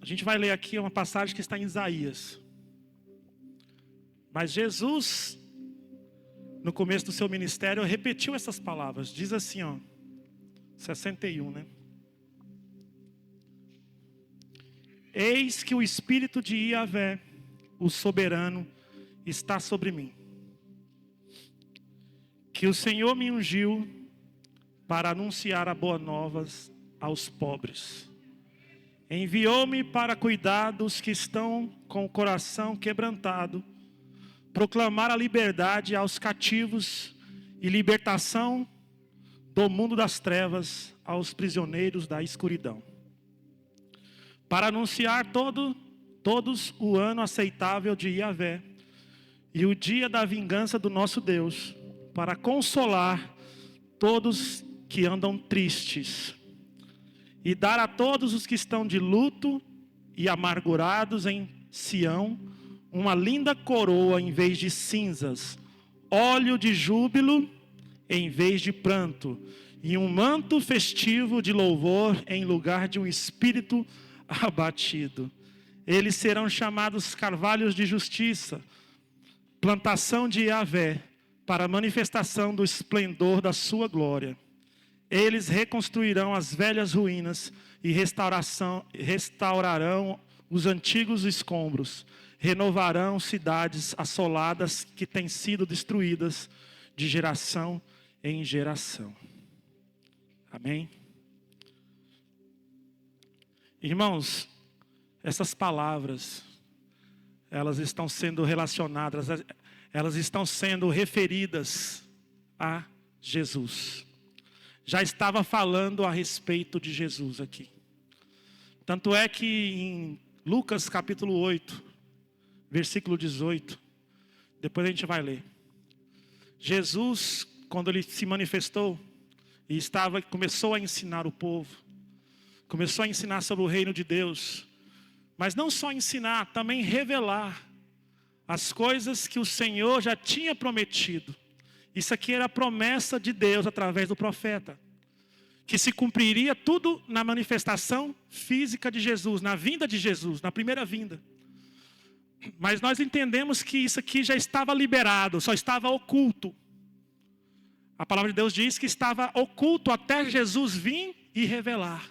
gente vai ler aqui uma passagem que está em Isaías. Mas Jesus, no começo do seu ministério, repetiu essas palavras. Diz assim, 61, né? Eis que o Espírito de Yahvé, o soberano, está sobre mim. Que o Senhor me ungiu para anunciar a boa nova aos pobres. Enviou-me para cuidar dos que estão com o coração quebrantado, proclamar a liberdade aos cativos e libertação do mundo das trevas aos prisioneiros da escuridão. Para anunciar todos o ano aceitável de Yahvé e o dia da vingança do nosso Deus, para consolar todos que andam tristes e dar a todos os que estão de luto e amargurados em Sião uma linda coroa em vez de cinzas, óleo de júbilo em vez de pranto, e um manto festivo de louvor em lugar de um espírito abatido. Eles serão chamados carvalhos de justiça, plantação de Yahvé, para a manifestação do esplendor da sua glória. Eles reconstruirão as velhas ruínas e restaurarão os antigos escombros. Renovarão cidades assoladas que têm sido destruídas de geração em geração. Amém? Irmãos, essas palavras, elas estão sendo relacionadas, elas estão sendo referidas a Jesus. Já estava falando a respeito de Jesus aqui. Tanto é que em Lucas capítulo 8, versículo 18, depois a gente vai ler. Jesus, quando ele se manifestou e começou a ensinar o povo, começou a ensinar sobre o reino de Deus, mas não só ensinar, também revelar as coisas que o Senhor já tinha prometido. Isso aqui era a promessa de Deus através do profeta, que se cumpriria tudo na manifestação física de Jesus, na vinda de Jesus, na primeira vinda. Mas nós entendemos que isso aqui já estava liberado, só estava oculto. A palavra de Deus diz que estava oculto até Jesus vir e revelar.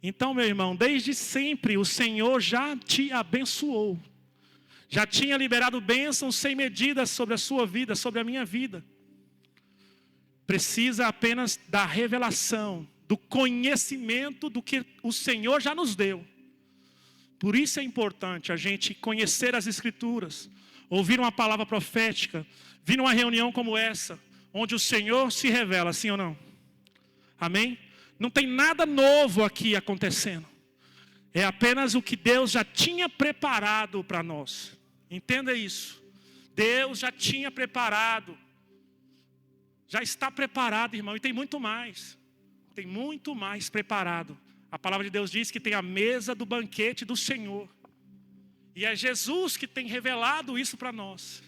Então, meu irmão, desde sempre o Senhor já te abençoou. Já tinha liberado bênçãos sem medidas sobre a sua vida, sobre a minha vida. Precisa apenas da revelação, do conhecimento do que o Senhor já nos deu. Por isso é importante a gente conhecer as Escrituras, ouvir uma palavra profética, vir numa reunião como essa, onde o Senhor se revela, sim ou não? Amém? Não tem nada novo aqui acontecendo. É apenas o que Deus já tinha preparado para nós. Entenda isso. Deus já tinha preparado. Já está preparado, irmão. E tem muito mais. Tem muito mais preparado. A palavra de Deus diz que tem a mesa do banquete do Senhor. E é Jesus que tem revelado isso para nós.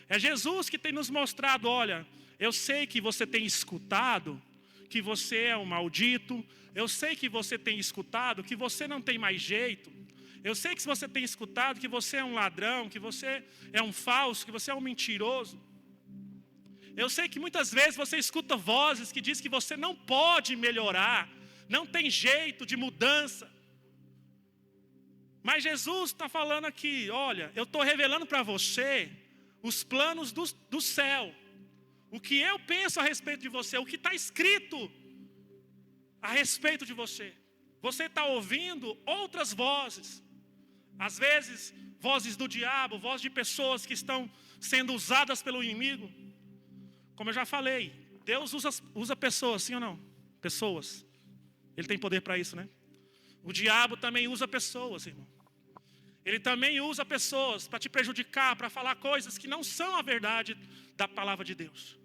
É Jesus que tem nos mostrado, olha, eu sei que você tem escutado que você é um maldito. Eu sei que você tem escutado que você não tem mais jeito. Eu sei que você tem escutado que você é um ladrão, que você é um falso, que você é um mentiroso. Eu sei que muitas vezes você escuta vozes que dizem que você não pode melhorar, não tem jeito de mudança. Mas Jesus está falando aqui, olha, eu estou revelando para você os planos do céu. O que eu penso a respeito de você, o que está escrito a respeito de você. Você está ouvindo outras vozes. Às vezes, vozes do diabo, vozes de pessoas que estão sendo usadas pelo inimigo. Como eu já falei, Deus usa pessoas, sim ou não? Pessoas. Ele tem poder para isso, né? O diabo também usa pessoas, irmão. Ele também usa pessoas para te prejudicar, para falar coisas que não são a verdade da palavra de Deus.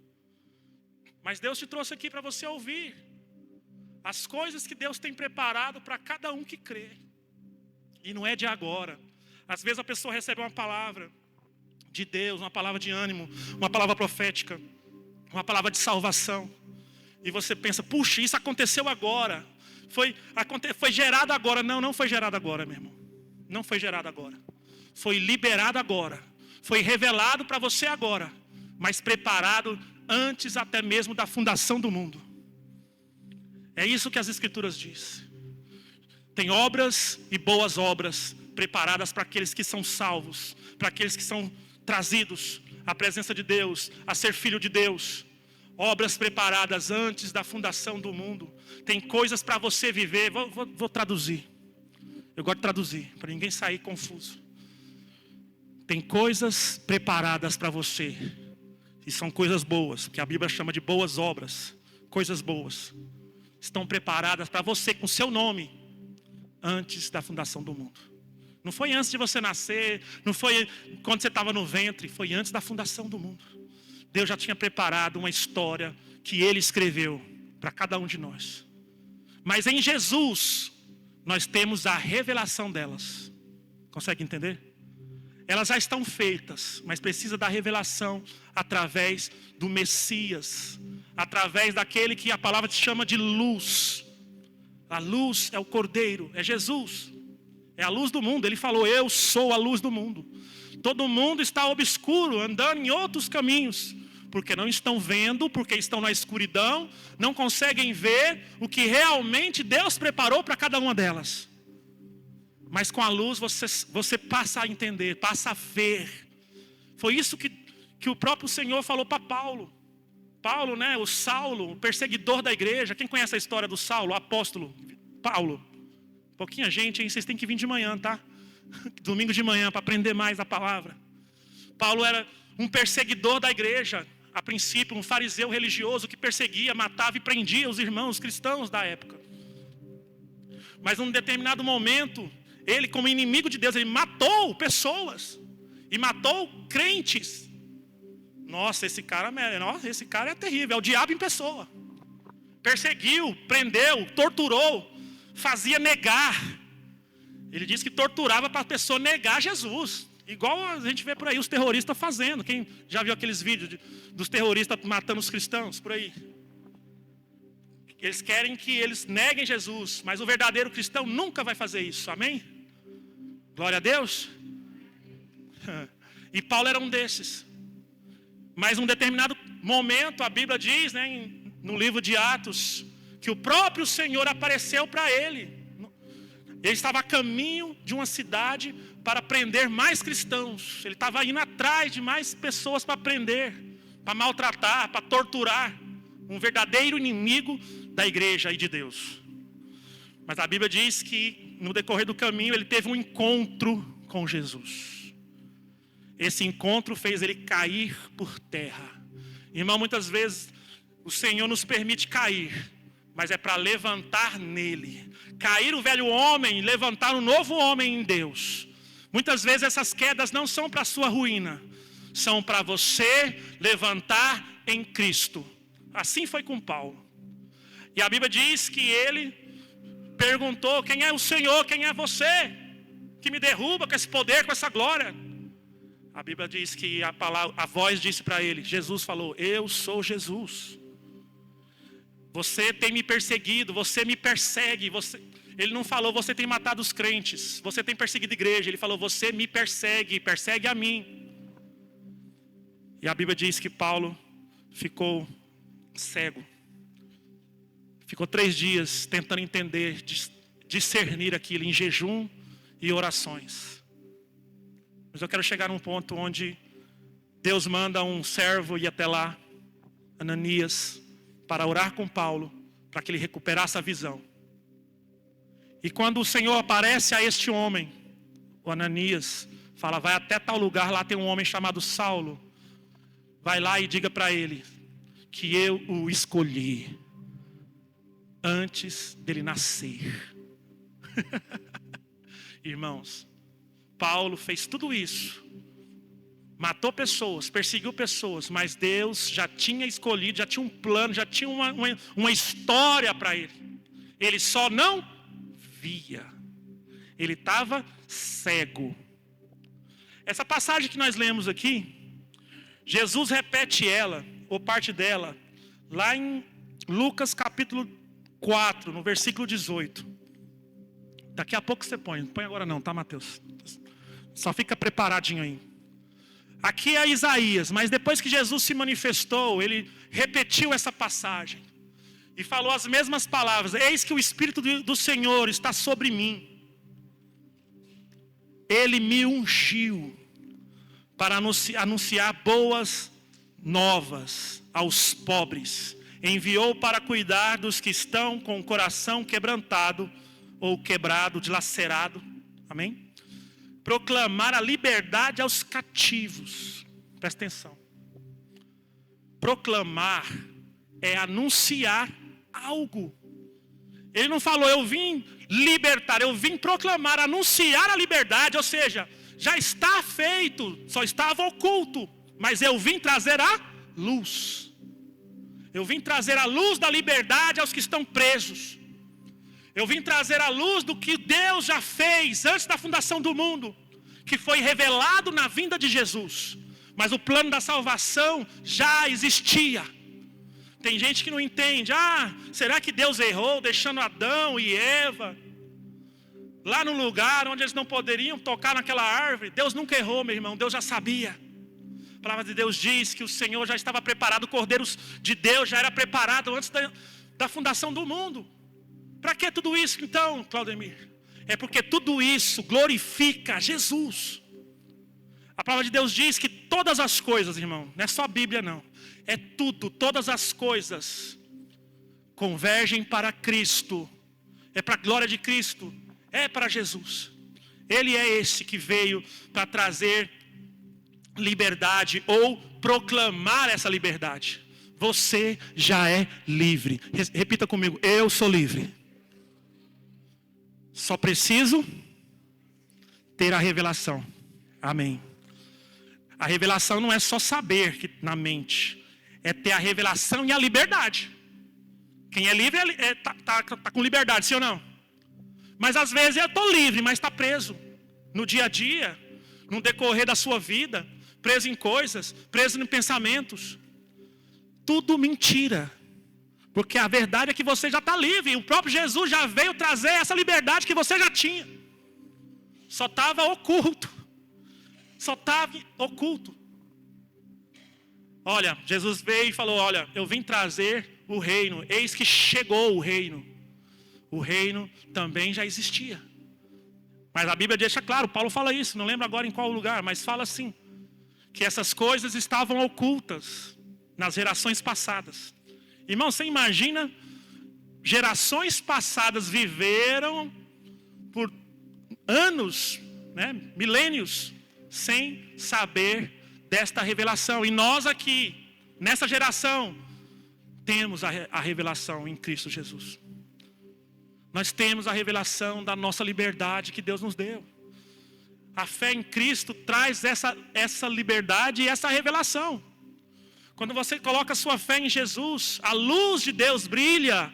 Mas Deus te trouxe aqui para você ouvir as coisas que Deus tem preparado para cada um que crê. E não é de agora. Às vezes a pessoa recebe uma palavra de Deus, uma palavra de ânimo, uma palavra profética, uma palavra de salvação. E você pensa, puxa, isso aconteceu agora. foi gerado agora. Não, não foi gerado agora, meu irmão. Não foi gerado agora. Foi liberado agora. Foi revelado para você agora. Mas preparado antes até mesmo da fundação do mundo. É isso que as Escrituras dizem. Tem obras e boas obras preparadas para aqueles que são salvos, para aqueles que são trazidos à presença de Deus, a ser filho de Deus. Obras preparadas antes da fundação do mundo. Tem coisas para você viver. Vou traduzir. Eu gosto de traduzir, para ninguém sair confuso. Tem coisas preparadas para você. E são coisas boas, que a Bíblia chama de boas obras. Coisas boas. Estão preparadas para você com seu nome. Antes da fundação do mundo. Não foi antes de você nascer. Não foi quando você estava no ventre. Foi antes da fundação do mundo. Deus já tinha preparado uma história que Ele escreveu para cada um de nós. Mas em Jesus, nós temos a revelação delas. Consegue entender? Elas já estão feitas, mas precisa da revelação através do Messias. Através daquele que a palavra chama de luz. A luz é o Cordeiro, é Jesus. É a luz do mundo. Ele falou, eu sou a luz do mundo. Todo mundo está obscuro, andando em outros caminhos. Porque não estão vendo, porque estão na escuridão. Não conseguem ver o que realmente Deus preparou para cada uma delas. Mas com a luz você passa a entender, passa a ver. Foi isso que o próprio Senhor falou para Paulo. Paulo, né, o Saulo, o perseguidor da igreja. Quem conhece a história do Saulo, o apóstolo? Paulo. Pouquinha gente, hein? Vocês têm que vir de manhã, tá? Domingo de manhã, para aprender mais a palavra. Paulo era um perseguidor da igreja. A princípio, um fariseu religioso que perseguia, matava e prendia os irmãos cristãos da época. Mas num determinado momento, ele, como inimigo de Deus, ele matou pessoas. E matou crentes. Nossa, esse cara é terrível. É o diabo em pessoa. Perseguiu, prendeu, torturou. Fazia negar. Ele disse que torturava para a pessoa negar Jesus. Igual a gente vê por aí os terroristas fazendo. Quem já viu aqueles vídeos dos terroristas matando os cristãos por aí? Eles querem que eles neguem Jesus. Mas o verdadeiro cristão nunca vai fazer isso. Amém? Glória a Deus. E Paulo era um desses. Mas num determinado momento, a Bíblia diz, né, no livro de Atos, que o próprio Senhor apareceu para ele. Ele estava a caminho de uma cidade para prender mais cristãos. Ele estava indo atrás de mais pessoas para prender, para maltratar, para torturar. Um verdadeiro inimigo da igreja e de Deus. Mas a Bíblia diz que no decorrer do caminho ele teve um encontro com Jesus. Esse encontro fez ele cair por terra. Irmão, muitas vezes o Senhor nos permite cair, mas é para levantar nele. Cair o velho homem e levantar um novo homem em Deus. Muitas vezes essas quedas não são para a sua ruína, são para você levantar em Cristo. Assim foi com Paulo. E a Bíblia diz que ele perguntou, quem é o Senhor, quem é você, que me derruba com esse poder, com essa glória? A Bíblia diz que a voz disse para ele, Jesus falou, eu sou Jesus. Você tem me perseguido, você me persegue. Ele não falou, você tem matado os crentes, você tem perseguido a igreja. Ele falou, você me persegue, persegue a mim. E a Bíblia diz que Paulo ficou cego. Ficou 3 dias tentando entender, discernir aquilo em jejum e orações. Mas eu quero chegar num ponto onde Deus manda um servo ir até lá, Ananias, para orar com Paulo, para que ele recuperasse a visão. E quando o Senhor aparece a este homem, o Ananias, fala, vai até tal lugar, lá tem um homem chamado Saulo. Vai lá e diga para ele que eu o escolhi antes dele nascer. Irmãos, Paulo fez tudo isso. Matou pessoas, perseguiu pessoas, mas Deus já tinha escolhido, já tinha um plano, já tinha uma história para ele. Ele só não via. Ele estava cego. Essa passagem que nós lemos aqui, Jesus repete ela, ou parte dela, lá em Lucas capítulo 4, no versículo 18. Daqui a pouco você põe. Não põe agora não, tá, Mateus? Só fica preparadinho aí. Aqui é Isaías, mas depois que Jesus se manifestou, ele repetiu essa passagem. E falou as mesmas palavras. Eis que o Espírito do Senhor está sobre mim. Ele me ungiu para anunciar boas novas aos pobres. Enviou para cuidar dos que estão com o coração quebrantado ou quebrado, dilacerado. Amém? Proclamar a liberdade aos cativos. Presta atenção. Proclamar é anunciar algo. Ele não falou, eu vim libertar, eu vim proclamar, anunciar a liberdade, ou seja, já está feito, só estava oculto, mas eu vim trazer a luz. Eu vim trazer a luz da liberdade aos que estão presos. Eu vim trazer a luz do que Deus já fez antes da fundação do mundo, que foi revelado na vinda de Jesus. Mas o plano da salvação já existia. Tem gente que não entende. Será que Deus errou deixando Adão e Eva lá no lugar onde eles não poderiam tocar naquela árvore? Deus nunca errou, meu irmão. Deus já sabia. A palavra de Deus diz que o Senhor já estava preparado. O Cordeiro de Deus já era preparado antes da fundação do mundo. Para que tudo isso então, Claudemir? É porque tudo isso glorifica Jesus. A palavra de Deus diz que todas as coisas, irmão, não é só a Bíblia não. É tudo, todas as coisas convergem para Cristo. É para a glória de Cristo. É para Jesus. Ele é esse que veio para trazer liberdade ou proclamar essa liberdade. Você já é livre. Repita comigo, eu sou livre. Só preciso ter a revelação. Amém. A revelação não é só saber que na mente, é ter a revelação e a liberdade. Quem é livre tá com liberdade, sim ou não? Mas às vezes eu estou livre, mas está preso no dia a dia, no decorrer da sua vida, preso em coisas, preso em pensamentos. Tudo mentira. Porque a verdade é que você já está livre. E o próprio Jesus já veio trazer essa liberdade que você já tinha. Só estava oculto. Só estava oculto. Olha, Jesus veio e falou, olha, eu vim trazer o reino. Eis que chegou o reino. O reino também já existia. Mas a Bíblia deixa claro, Paulo fala isso, não lembro agora em qual lugar, mas fala assim, que essas coisas estavam ocultas nas gerações passadas. Irmão, você imagina, gerações passadas viveram por anos, milênios, sem saber desta revelação. E nós aqui, nessa geração, temos a revelação em Cristo Jesus. Nós temos a revelação da nossa liberdade que Deus nos deu. A fé em Cristo traz essa liberdade e essa revelação. Quando você coloca sua fé em Jesus, a luz de Deus brilha.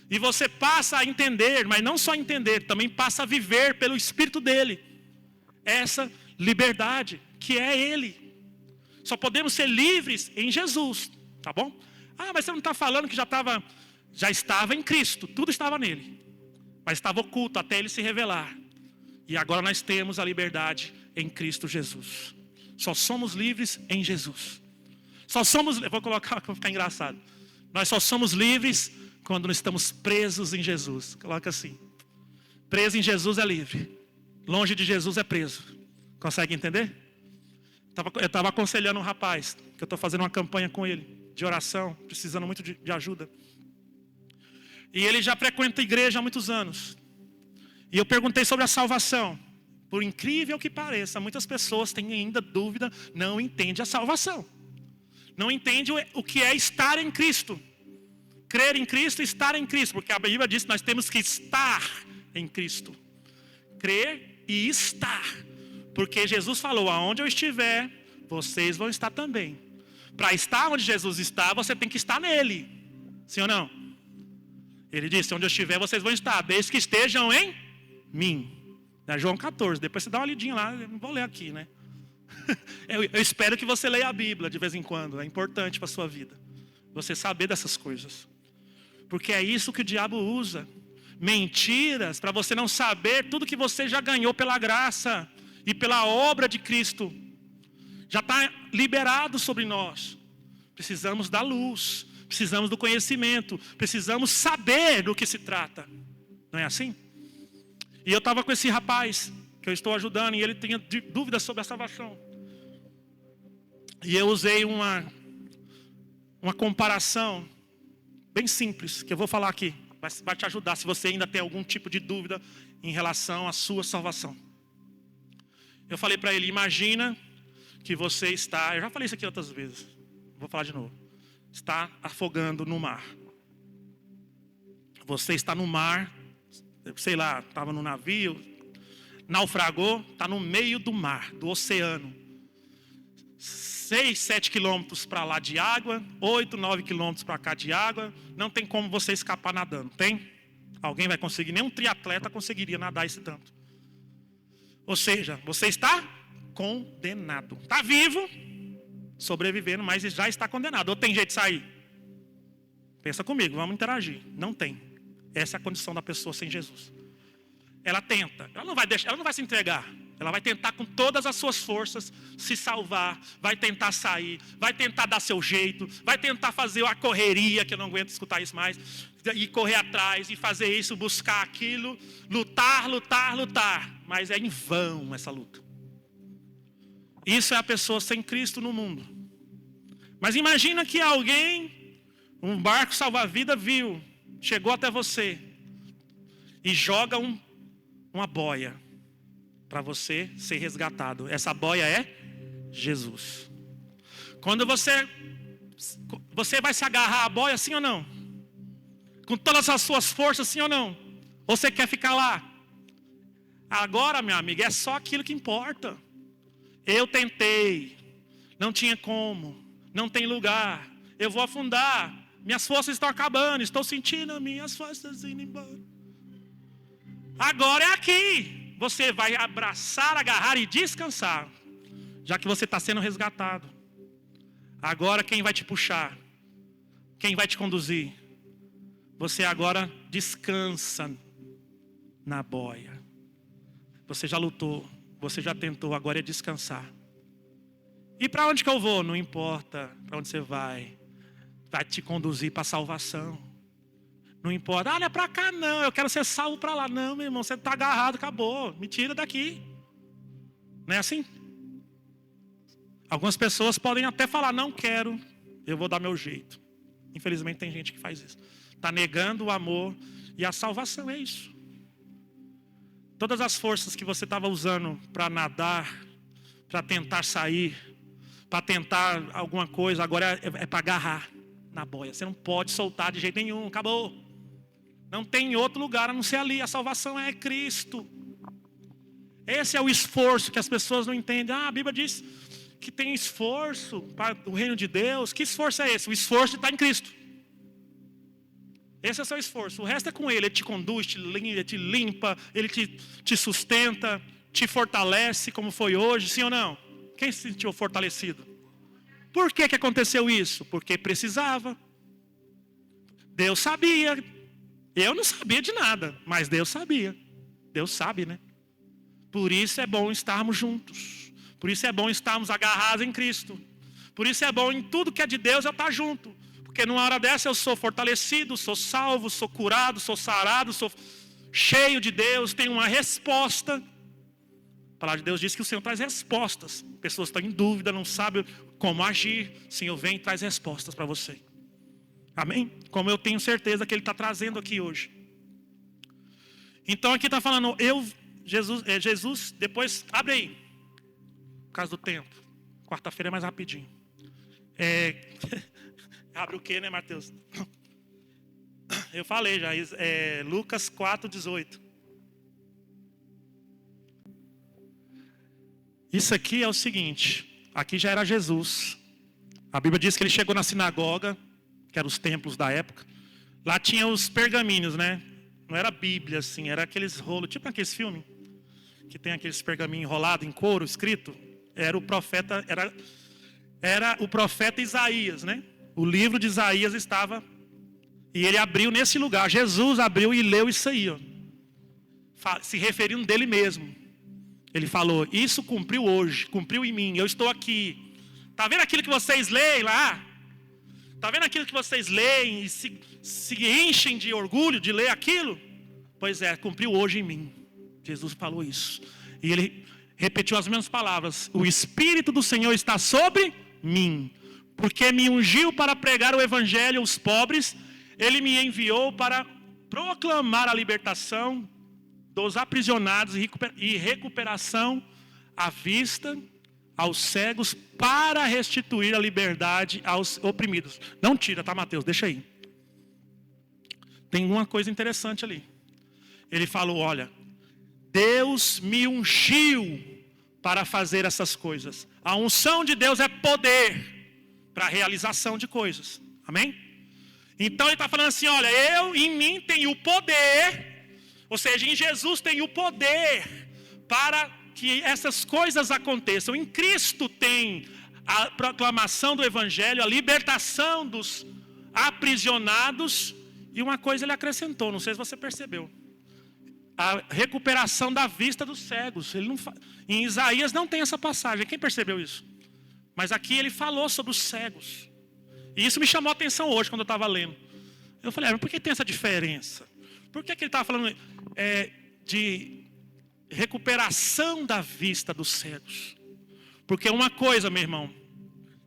E você passa a entender, mas não só entender, também passa a viver pelo Espírito dele. Essa liberdade, que é Ele. Só podemos ser livres em Jesus, tá bom? Mas você não está falando que já estava em Cristo, tudo estava nele. Mas estava oculto até Ele se revelar. E agora nós temos a liberdade em Cristo Jesus. Só somos livres em Jesus. Vou colocar para ficar engraçado. Nós só somos livres quando nós estamos presos em Jesus. Coloca assim. Preso em Jesus é livre. Longe de Jesus é preso. Consegue entender? Eu estava aconselhando um rapaz, que eu estou fazendo uma campanha com ele, de oração, precisando muito de ajuda. E ele já frequenta a igreja há muitos anos. E eu perguntei sobre a salvação. Por incrível que pareça, muitas pessoas têm ainda dúvida, não entendem a salvação. Não entende o que é estar em Cristo. Crer em Cristo e estar em Cristo. Porque a Bíblia diz que nós temos que estar em Cristo. Crer e estar. Porque Jesus falou, aonde eu estiver, vocês vão estar também. Para estar onde Jesus está, você tem que estar nele. Sim ou não? Ele disse, onde eu estiver, vocês vão estar, desde que estejam em mim. É João 14, depois você dá uma lidinha lá, eu não vou ler aqui, né? Eu espero que você leia a Bíblia de vez em quando, é importante para a sua vida. Você saber dessas coisas. Porque é isso que o diabo usa. Mentiras para você não saber tudo que você já ganhou pela graça e pela obra de Cristo. Já está liberado sobre nós. Precisamos da luz, precisamos do conhecimento, precisamos saber do que se trata. Não é assim? E eu estava com esse rapaz que eu estou ajudando e ele tinha dúvidas sobre a salvação. E eu usei uma comparação bem simples, que eu vou falar aqui. Vai te ajudar se você ainda tem algum tipo de dúvida em relação à sua salvação. Eu falei para ele, imagina que você está... Eu já falei isso aqui outras vezes. Vou falar de novo. Está afogando no mar. Você está no mar, sei lá, estava no navio, naufragou, está no meio do mar, do oceano. 6, 7 quilômetros para lá de água, 8, 9 quilômetros para cá de água. Não tem como você escapar nadando, tem? Alguém vai conseguir? Nenhum triatleta conseguiria nadar esse tanto. Ou seja, você está condenado. Está vivo, sobrevivendo, mas já está condenado. Ou tem jeito de sair? Pensa comigo, vamos interagir. Não tem. Essa é a condição da pessoa sem Jesus. Ela tenta, ela não vai se entregar. Ela vai tentar com todas as suas forças se salvar, vai tentar sair, vai tentar dar seu jeito, vai tentar fazer a correria, que eu não aguento escutar isso mais, e correr atrás, e fazer isso, buscar aquilo, lutar. Mas é em vão essa luta. Isso é a pessoa sem Cristo no mundo. Mas imagina que alguém, um barco salva-vida viu, chegou até você e joga uma boia para você ser resgatado. Essa boia é Jesus. Quando você vai se agarrar à boia, sim ou não? Com todas as suas forças, sim ou não? Ou você quer ficar lá? Agora, meu amigo, é só aquilo que importa. Eu tentei, não tinha como, não tem lugar, eu vou afundar, minhas forças estão acabando, estou sentindo minhas forças indo embora. Agora é aqui. Você vai abraçar, agarrar e descansar, já que você está sendo resgatado. Agora quem vai te puxar? Quem vai te conduzir? Você agora descansa na boia. Você já lutou, você já tentou, agora é descansar. E para onde que eu vou? Não importa para onde você vai te conduzir para a salvação. Não importa, olha para cá não, eu quero ser salvo para lá. Não, meu irmão, você está agarrado, acabou, me tira daqui. Não é assim? Algumas pessoas podem até falar, não quero, eu vou dar meu jeito. Infelizmente tem gente que faz isso. Está negando o amor e a salvação, é isso. Todas as forças que você estava usando para nadar, para tentar sair, para tentar alguma coisa, agora é para agarrar na boia. Você não pode soltar de jeito nenhum, acabou. Não tem outro lugar a não ser ali. A salvação é Cristo. Esse é o esforço que as pessoas não entendem. A Bíblia diz que tem esforço para o reino de Deus. Que esforço é esse? O esforço de estar em Cristo. Esse é o seu esforço. O resto é com Ele. Ele te conduz, te limpa, Ele te sustenta, te fortalece, como foi hoje, sim ou não? Quem se sentiu fortalecido? Por que aconteceu isso? Porque precisava. Deus sabia. Eu não sabia de nada, mas Deus sabia. Deus sabe, né? Por isso é bom estarmos juntos. Por isso é bom estarmos agarrados em Cristo. Por isso é bom em tudo que é de Deus eu estar junto. Porque numa hora dessa eu sou fortalecido, sou salvo, sou curado, sou sarado, sou cheio de Deus, tenho uma resposta. A palavra de Deus diz que o Senhor traz respostas. Pessoas estão em dúvida, não sabem como agir. O Senhor vem e traz respostas para você. Amém? Como eu tenho certeza que Ele está trazendo aqui hoje. Então aqui está falando, Jesus, depois, abre aí. Por causa do tempo. Quarta-feira é mais rapidinho. Abre o que, né, Mateus? Eu falei já, Lucas 4:18. Isso aqui é o seguinte, aqui já era Jesus. A Bíblia diz que Ele chegou na sinagoga, que eram os templos da época. Lá tinha os pergaminhos, né? Não era Bíblia, assim, era aqueles rolos, tipo aqueles filmes, que tem aqueles pergaminhos enrolados em couro, escrito. Era o profeta Isaías, né? O livro de Isaías estava E ele abriu nesse lugar. Jesus abriu e leu isso aí, ó. Se referindo dele mesmo. Ele falou, isso cumpriu hoje, cumpriu em mim, eu estou aqui. Está vendo aquilo que vocês leem lá? Está vendo aquilo que vocês leem e se enchem de orgulho de ler aquilo? Pois é, cumpriu hoje em mim. Jesus falou isso. E ele repetiu as mesmas palavras. O Espírito do Senhor está sobre mim, porque me ungiu para pregar o Evangelho aos pobres. Ele me enviou para proclamar a libertação dos aprisionados e recuperação à vista aos cegos, para restituir a liberdade aos oprimidos. Não tira, tá, Mateus? Deixa aí. Tem uma coisa interessante ali. Ele falou, olha, Deus me ungiu para fazer essas coisas. A unção de Deus é poder para a realização de coisas. Amém? Então ele está falando assim, olha, eu em mim tenho o poder, ou seja, em Jesus tenho o poder para que essas coisas aconteçam. Em Cristo tem a proclamação do Evangelho, a libertação dos aprisionados. E uma coisa ele acrescentou, não sei se você percebeu. A recuperação da vista dos cegos. Ele não em Isaías não tem essa passagem. Quem percebeu isso? Mas aqui ele falou sobre os cegos. E isso me chamou a atenção hoje, quando eu estava lendo. Eu falei, mas por que tem essa diferença? Por que ele estava falando de recuperação da vista dos cegos? Porque uma coisa, meu irmão,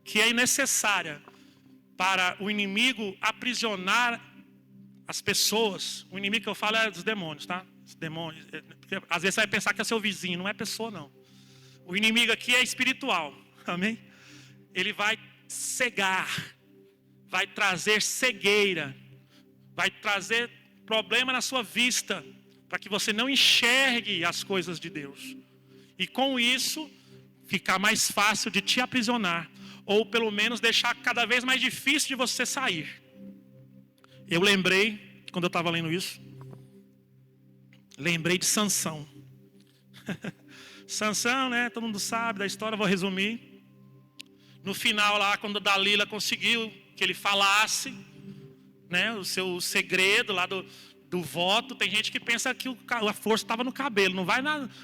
que é necessária para o inimigo aprisionar as pessoas. O inimigo que eu falo é dos demônios, tá? Os demônios, às vezes você vai pensar que é seu vizinho, não é pessoa não. O inimigo aqui é espiritual, amém? Ele vai cegar, vai trazer cegueira, vai trazer problema na sua vista, para que você não enxergue as coisas de Deus. E com isso, ficar mais fácil de te aprisionar, ou pelo menos deixar cada vez mais difícil de você sair. Eu lembrei, quando eu estava lendo isso, lembrei de Sansão. Sansão, né, todo mundo sabe da história, vou resumir. No final lá, quando Dalila conseguiu que ele falasse, né, o seu segredo lá do voto, tem gente que pensa que a força estava no cabelo. Não vai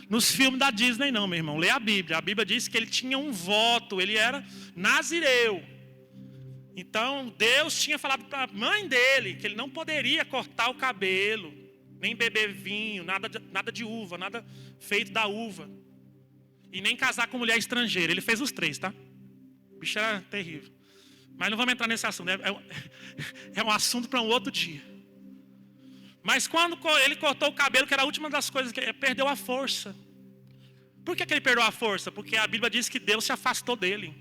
nos filmes da Disney não, meu irmão. Lê a Bíblia. A Bíblia diz que ele tinha um voto, ele era nazireu. Então Deus tinha falado para a mãe dele que ele não poderia cortar o cabelo, nem beber vinho, nada de uva, nada feito da uva. E nem casar com mulher estrangeira. Ele fez os 3, tá? O bicho era terrível. Mas não vamos entrar nesse assunto. É um assunto para um outro dia. Mas quando ele cortou o cabelo, que era a última das coisas, que ele perdeu a força. Por que ele perdeu a força? Porque a Bíblia diz que Deus se afastou dele.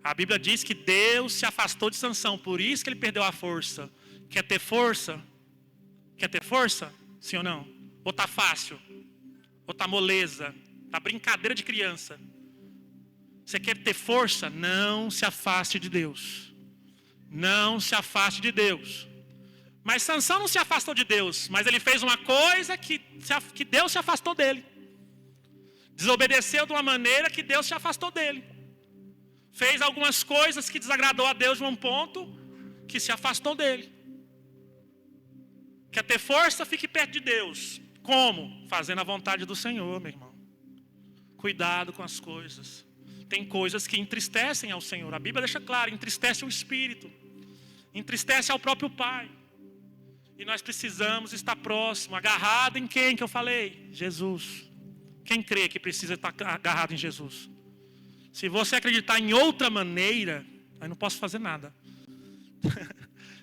A Bíblia diz que Deus se afastou de Sansão. Por isso que ele perdeu a força. Quer ter força? Quer ter força? Sim ou não? Ou tá fácil? Ou tá moleza? Tá brincadeira de criança? Você quer ter força? Não se afaste de Deus. Não se afaste de Deus. Mas Sansão não se afastou de Deus, mas ele fez uma coisa que Deus se afastou dele. Desobedeceu de uma maneira que Deus se afastou dele. Fez algumas coisas que desagradou a Deus num ponto que se afastou dele. Quer ter força? Fique perto de Deus. Como? Fazendo a vontade do Senhor, meu irmão. Cuidado com as coisas. Tem coisas que entristecem ao Senhor. A Bíblia deixa claro, entristece o Espírito. Entristece ao próprio Pai. E nós precisamos estar próximo, agarrado em quem que eu falei? Jesus. Quem crê que precisa estar agarrado em Jesus? Se você acreditar em outra maneira, aí não posso fazer nada.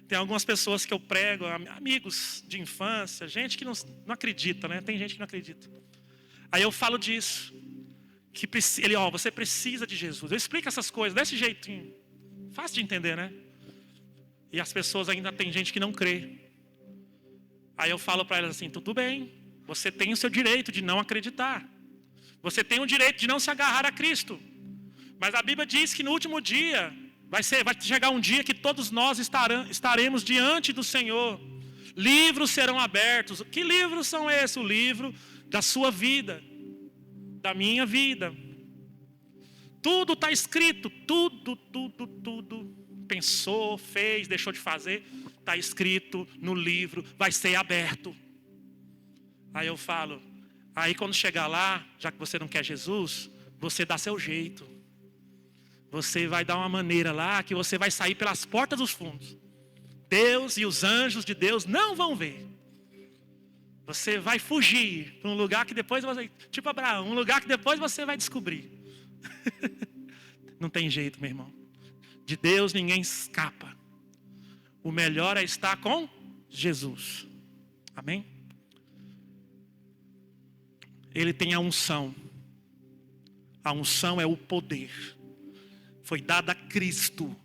Tem algumas pessoas que eu prego, amigos de infância, gente que não acredita, né? Tem gente que não acredita. Aí eu falo disso. Que você precisa de Jesus. Eu explico essas coisas desse jeitinho. Fácil de entender, né? E as pessoas ainda tem gente que não crê. Aí eu falo para elas assim, tudo bem, você tem o seu direito de não acreditar. Você tem o direito de não se agarrar a Cristo. Mas a Bíblia diz que no último dia, vai chegar um dia que todos nós estaremos diante do Senhor. Livros serão abertos. Que livros são esses? O livro da sua vida, da minha vida. Tudo está escrito, tudo. Pensou, fez, deixou de fazer. está escrito no livro, vai ser aberto. Aí eu falo, aí quando chegar lá, já que você não quer Jesus, você dá seu jeito. Você vai dar uma maneira lá que você vai sair pelas portas dos fundos. Deus e os anjos de Deus não vão ver. Você vai fugir para um lugar que depois você... Tipo Abraão, um lugar que depois você vai descobrir. Não tem jeito, meu irmão. De Deus ninguém escapa. O melhor é estar com Jesus. Amém? Ele tem a unção. A unção é o poder. Foi dado a Cristo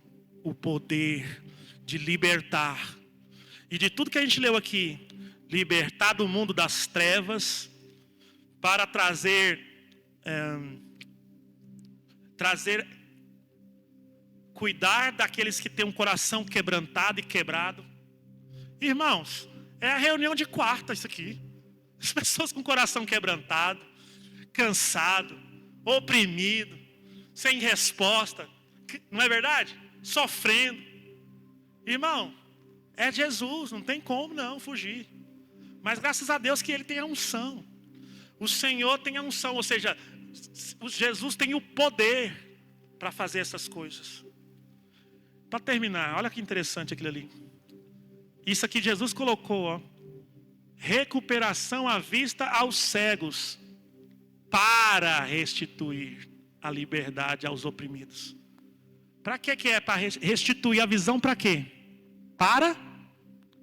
o poder de libertar. E de tudo que a gente leu aqui, libertar do mundo das trevas, para trazer cuidar daqueles que têm um coração quebrantado e quebrado. Irmãos, é a reunião de quarta isso aqui. As pessoas com o coração quebrantado, cansado, oprimido, sem resposta, não é verdade? Sofrendo. Irmão, é Jesus, não tem como não fugir. Mas graças a Deus que Ele tem a unção. O Senhor tem a unção, ou seja, Jesus tem o poder para fazer essas coisas. Para terminar, olha que interessante aquilo ali. Isso aqui Jesus colocou, ó. Recuperação à vista aos cegos, para restituir a liberdade aos oprimidos. Para que é? Para restituir a visão, para quê? Para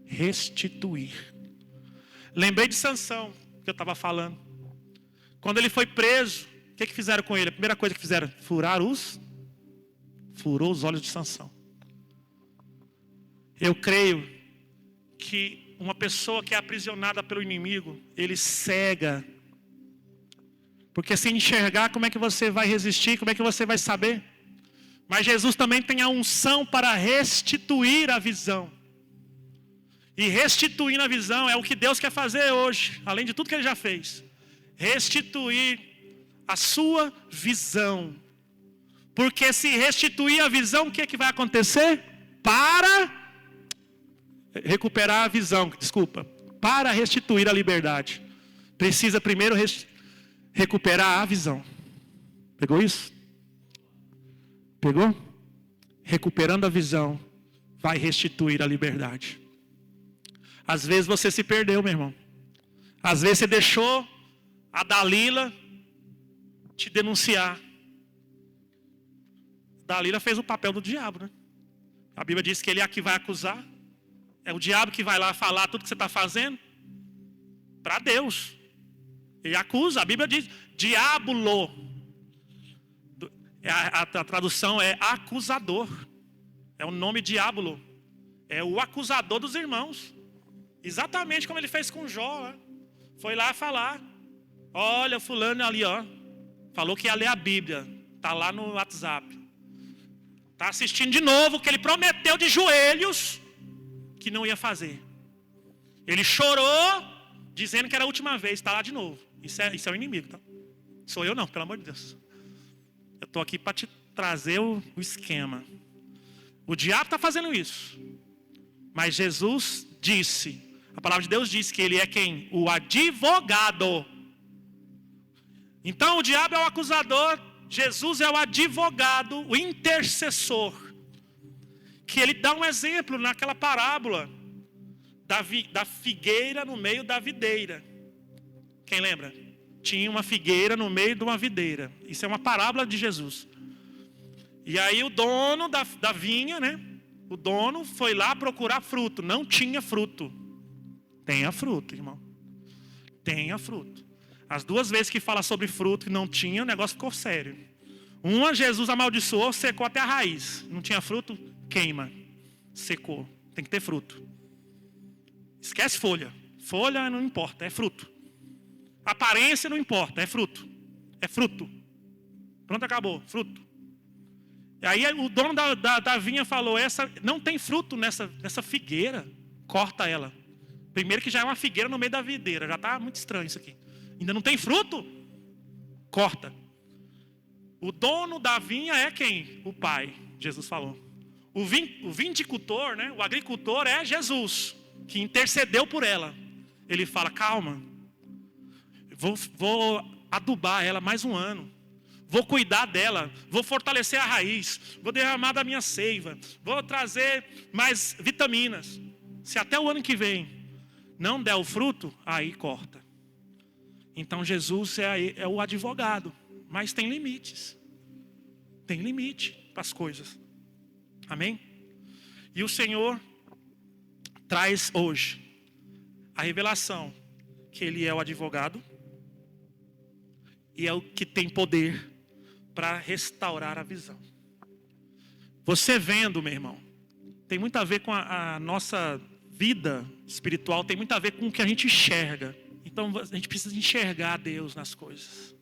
restituir. Lembrei de Sansão, que eu estava falando. Quando ele foi preso, o que fizeram com ele? A primeira coisa que fizeram, furou os olhos de Sansão. Eu creio que uma pessoa que é aprisionada pelo inimigo, ele cega. Porque sem enxergar, como é que você vai resistir? Como é que você vai saber? Mas Jesus também tem a unção para restituir a visão. E restituindo a visão é o que Deus quer fazer hoje, além de tudo que Ele já fez. Restituir a sua visão. Porque se restituir a visão, o que é que vai acontecer? Para recuperar a visão, para restituir a liberdade, precisa primeiro recuperar a visão. Pegou isso? Pegou? Recuperando a visão, vai restituir a liberdade. Às vezes você se perdeu, meu irmão. Às vezes você deixou a Dalila te denunciar. Dalila fez o papel do diabo, né? A Bíblia diz que ele é que vai acusar. É o diabo que vai lá falar tudo que você está fazendo para Deus. Ele acusa, a Bíblia diz diabulo. A tradução é acusador. É o nome diabulo. É o acusador dos irmãos. Exatamente como ele fez com Jó. Né? Foi lá falar. Olha, fulano ali, ó. Falou que ia ler a Bíblia. Está lá no WhatsApp. Está assistindo de novo, que ele prometeu de joelhos que não ia fazer. Ele chorou, dizendo que era a última vez. Está lá de novo. Isso é o inimigo, tá? Sou eu não, pelo amor de Deus. Eu estou aqui para te trazer o esquema. O diabo está fazendo isso. Mas Jesus disse, a palavra de Deus diz que Ele é quem? O advogado. Então o diabo é o acusador, Jesus é o advogado, o intercessor. Que Ele dá um exemplo naquela parábola da figueira no meio da videira. Quem lembra? Tinha uma figueira no meio de uma videira. Isso é uma parábola de Jesus. E aí o dono da vinha, né? O dono foi lá procurar fruto. Não tinha fruto. Tenha fruto, irmão. Tenha fruto. As duas vezes que fala sobre fruto e não tinha, o negócio ficou sério. Uma, Jesus amaldiçoou, secou até a raiz. Não tinha fruto, queima. Secou. Tem que ter fruto. Esquece folha. Folha não importa, é fruto. Aparência não importa, é fruto. É fruto. Pronto, acabou, fruto. E aí o dono da vinha falou, não tem fruto nessa figueira, corta ela. Primeiro que já é uma figueira no meio da videira, já está muito estranho isso aqui. Ainda não tem fruto? Corta. O dono da vinha é quem? O pai, Jesus falou. O viticultor, né, o agricultor é Jesus, que intercedeu por ela. Ele fala, calma, vou adubar ela mais um ano. Vou cuidar dela, vou fortalecer a raiz, vou derramar da minha seiva, vou trazer mais vitaminas. Se até o ano que vem não der o fruto, aí corta. Então Jesus é o advogado, mas tem limites. Tem limite para as coisas. Amém? E o Senhor traz hoje a revelação que Ele é o advogado e é o que tem poder para restaurar a visão. Você vendo, meu irmão, tem muito a ver com a nossa vida espiritual, tem muito a ver com o que a gente enxerga. Então a gente precisa enxergar Deus nas coisas,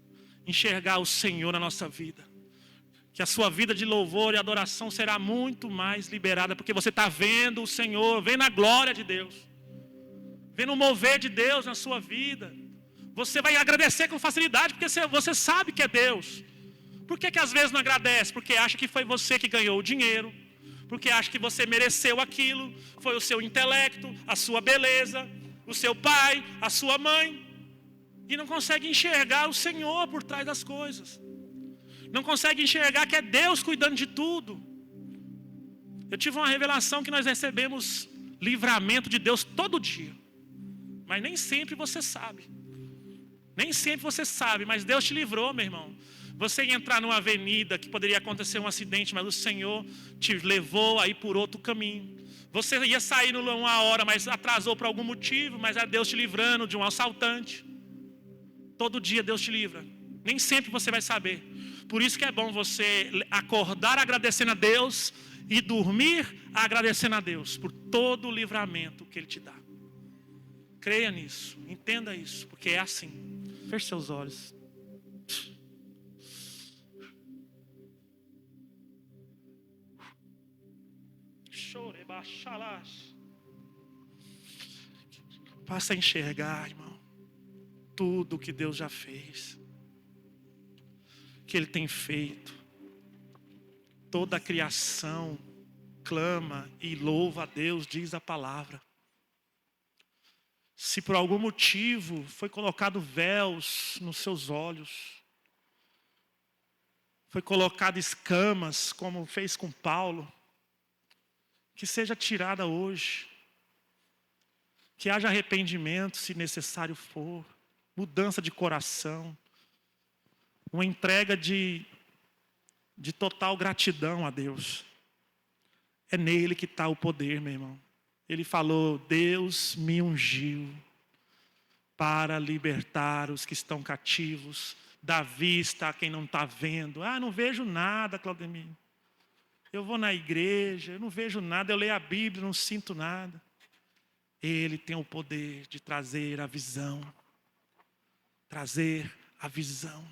enxergar o Senhor na nossa vida. Que a sua vida de louvor e adoração será muito mais liberada, porque você está vendo o Senhor, vendo a glória de Deus, vendo o mover de Deus na sua vida. Você vai agradecer com facilidade, porque você sabe que é Deus. Por que às vezes não agradece? Porque acha que foi você que ganhou o dinheiro, porque acha que você mereceu aquilo, foi o seu intelecto, a sua beleza, o seu pai, a sua mãe, e não consegue enxergar o Senhor por trás das coisas. Não consegue enxergar que é Deus cuidando de tudo. Eu tive uma revelação que nós recebemos livramento de Deus todo dia, mas nem sempre você sabe. Nem sempre você sabe, mas Deus te livrou, meu irmão. Você ia entrar numa avenida que poderia acontecer um acidente, mas o Senhor te levou aí por outro caminho. Você ia sair numa hora, mas atrasou por algum motivo, mas é Deus te livrando de um assaltante. Todo dia Deus te livra. Nem sempre você vai saber. Por isso que é bom você acordar agradecendo a Deus e dormir agradecendo a Deus por todo o livramento que Ele te dá. Creia nisso, entenda isso, porque é assim. Feche seus olhos. Passa a enxergar, irmão, tudo que Deus já fez, que Ele tem feito. Toda a criação clama e louva a Deus, diz a palavra. Se por algum motivo foi colocado véus nos seus olhos, foi colocado escamas, como fez com Paulo, que seja tirada hoje. Que haja arrependimento, se necessário for, mudança de coração, uma entrega de total gratidão a Deus. É nele que está o poder, meu irmão. Ele falou, Deus me ungiu para libertar os que estão cativos, dar vista a quem não está vendo. Ah, não vejo nada, Claudemir. Eu vou na igreja, eu não vejo nada, eu leio a Bíblia, não sinto nada. Ele tem o poder de trazer a visão. Trazer a visão.